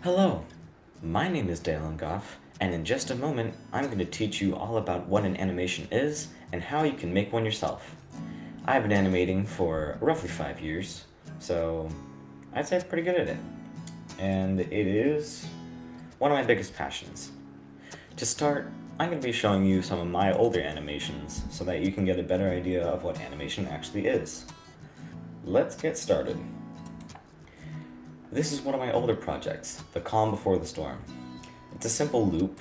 Hello, my name is Dalen Goff, and in just a moment, I'm going to teach you all about what an animation is and how you can make one yourself. I've been animating for roughly 5 years, so I'd say I'm pretty good at it. And it is one of my biggest passions. To start, I'm going to be showing you some of my older animations so that you can get a better idea of what animation actually is. Let's get started. This is one of my older projects, The Calm Before the Storm. It's a simple loop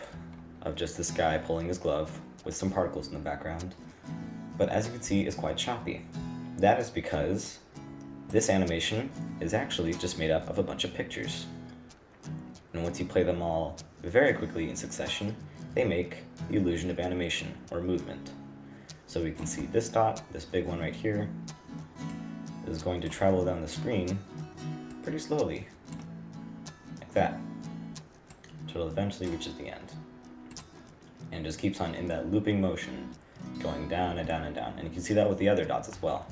of just this guy pulling his glove with some particles in the background, but as you can see, it's quite choppy. That is because this animation is actually just made up of a bunch of pictures. And once you play them all very quickly in succession, they make the illusion of animation or movement. So we can see this dot, this big one right here, is going to travel down the screen pretty slowly, like that, until it eventually reaches the end. And just keeps on in that looping motion, going down and down and down. And you can see that with the other dots as well.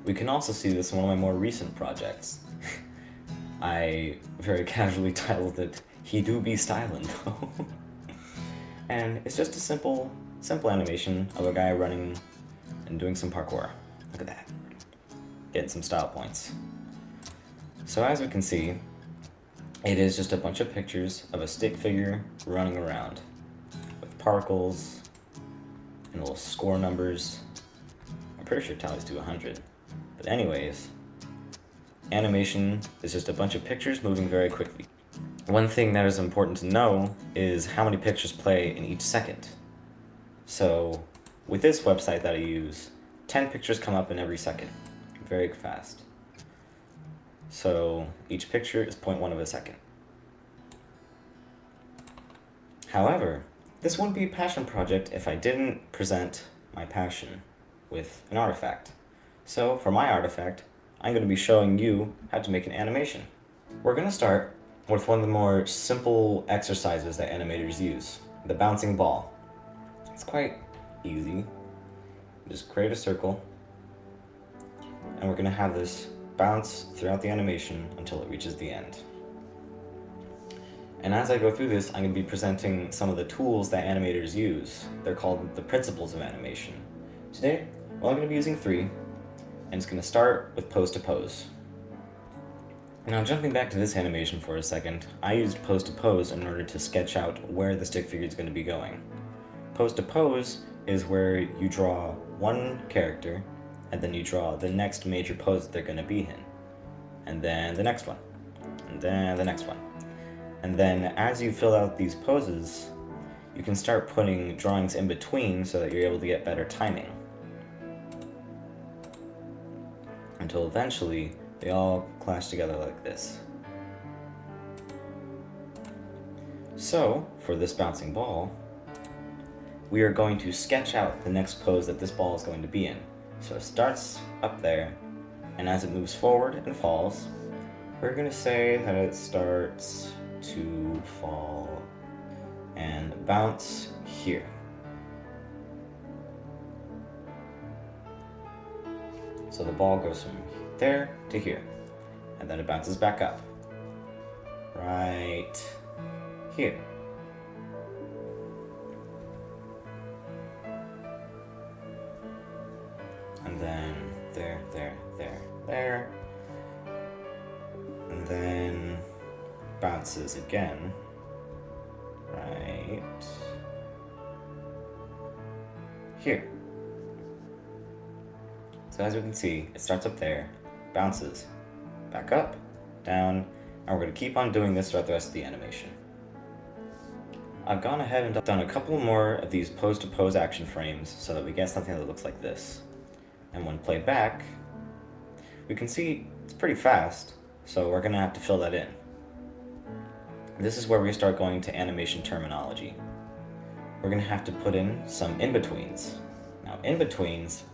We can also see this in one of my more recent projects. I very casually titled it, He Do Be Stylin' though. And it's just a simple animation of a guy running and doing some parkour. Look at that. Getting some style points. So as we can see, it is just a bunch of pictures of a stick figure running around with particles and little score numbers. I'm pretty sure it tallies to 100. But anyways, animation is just a bunch of pictures moving very quickly. One thing that is important to know is how many pictures play in each second. So with this website that I use, 10 pictures come up in every second. Very fast. So each picture is 0.1 of a second. However, this wouldn't be a passion project if I didn't present my passion with an artifact. So for my artifact, I'm going to be showing you how to make an animation. We're going to start with one of the more simple exercises that animators use, the bouncing ball. It's quite easy. Just create a circle, and we're going to have this bounce throughout the animation until it reaches the end. And as I go through this, I'm going to be presenting some of the tools that animators use. They're called the principles of animation. Today, I'm going to be using 3, and it's going to start with pose to pose. Now jumping back to this animation for a second, I used pose to pose in order to sketch out where the stick figure is going to be going. Pose to pose is where you draw one character, and then you draw the next major pose that they're going to be in. And then the next one. And then the next one. And then as you fill out these poses, you can start putting drawings in between so that you're able to get better timing. Until eventually, they all clash together like this. So, for this bouncing ball, we are going to sketch out the next pose that this ball is going to be in. So it starts up there, and as it moves forward and falls, we're going to say that it starts to fall and bounce here. So the ball goes from there to here, and then it bounces back up, right here. And then there, and then bounces again, right here. So as we can see, it starts up there, bounces, back up, down, and we're going to keep on doing this throughout the rest of the animation. I've gone ahead and done a couple more of these pose-to-pose action frames so that we get something that looks like this. And when played back, we can see it's pretty fast, so we're going to have to fill that in. This is where we start going to animation terminology. We're going to have to put in some in-betweens. Now, in-betweens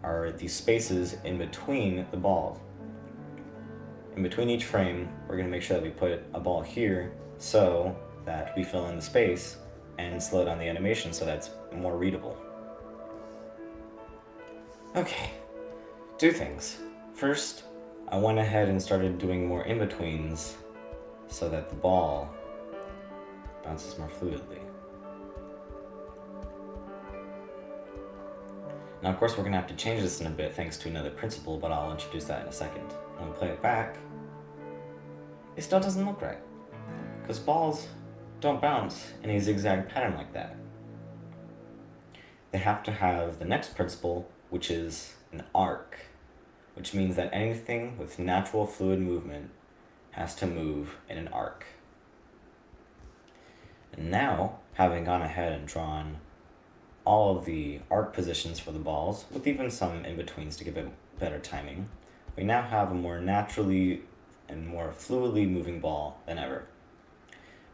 are these spaces in between the balls. In between each frame, we're going to make sure that we put a ball here so that we fill in the space and slow down the animation so that's more readable. Okay, 2 things. First, I went ahead and started doing more in-betweens so that the ball bounces more fluidly. Now, of course, we're going to have to change this in a bit thanks to another principle, but I'll introduce that in a second. When we play it back, it still doesn't look right, because balls don't bounce in a zigzag pattern like that. They have to have the next principle, which is an arc, which means that anything with natural fluid movement has to move in an arc. And now, having gone ahead and drawn all of the arc positions for the balls, with even some in-betweens to give it better timing, we now have a more naturally and more fluidly moving ball than ever.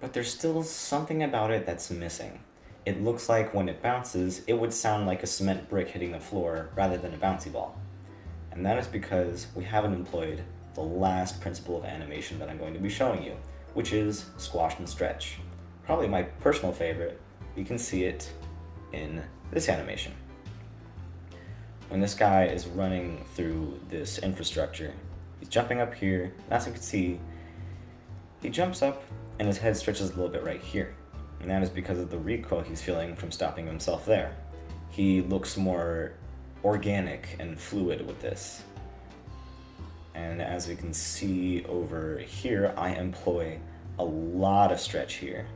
But there's still something about it that's missing. It looks like when it bounces, it would sound like a cement brick hitting the floor rather than a bouncy ball. And that is because we haven't employed the last principle of animation that I'm going to be showing you, which is squash and stretch. Probably my personal favorite. You can see it in this animation. When this guy is running through this infrastructure, he's jumping up here. As you can see, he jumps up and his head stretches a little bit right here. And that is because of the recoil he's feeling from stopping himself there. He looks more organic and fluid with this. And as we can see over here, I employ a lot of stretch here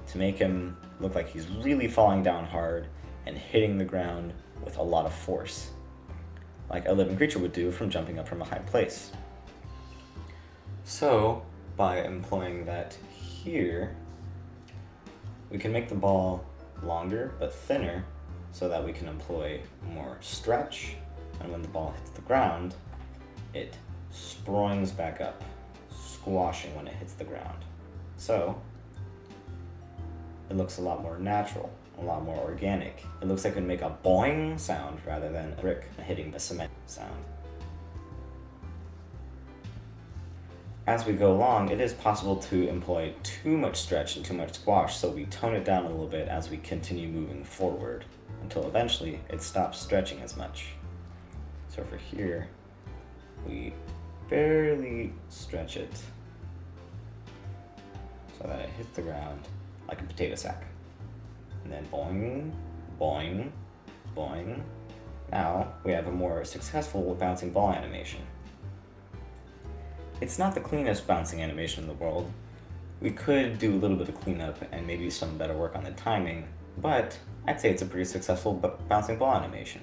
to make him look like he's really falling down hard and hitting the ground with a lot of force, like a living creature would do from jumping up from a high place. So, by employing that here, we can make the ball longer but thinner so that we can employ more stretch, and when the ball hits the ground, it springs back up, squashing when it hits the ground. So, it looks a lot more natural, a lot more organic. It looks like it would make a boing sound rather than a brick hitting the cement sound. As we go along, it is possible to employ too much stretch and too much squash, so we tone it down a little bit as we continue moving forward, until eventually it stops stretching as much. So over here, we barely stretch it so that it hits the ground like a potato sack. And then boing, boing, boing. Now we have a more successful bouncing ball animation. It's not the cleanest bouncing animation in the world. We could do a little bit of cleanup and maybe some better work on the timing, but I'd say it's a pretty successful bouncing ball animation.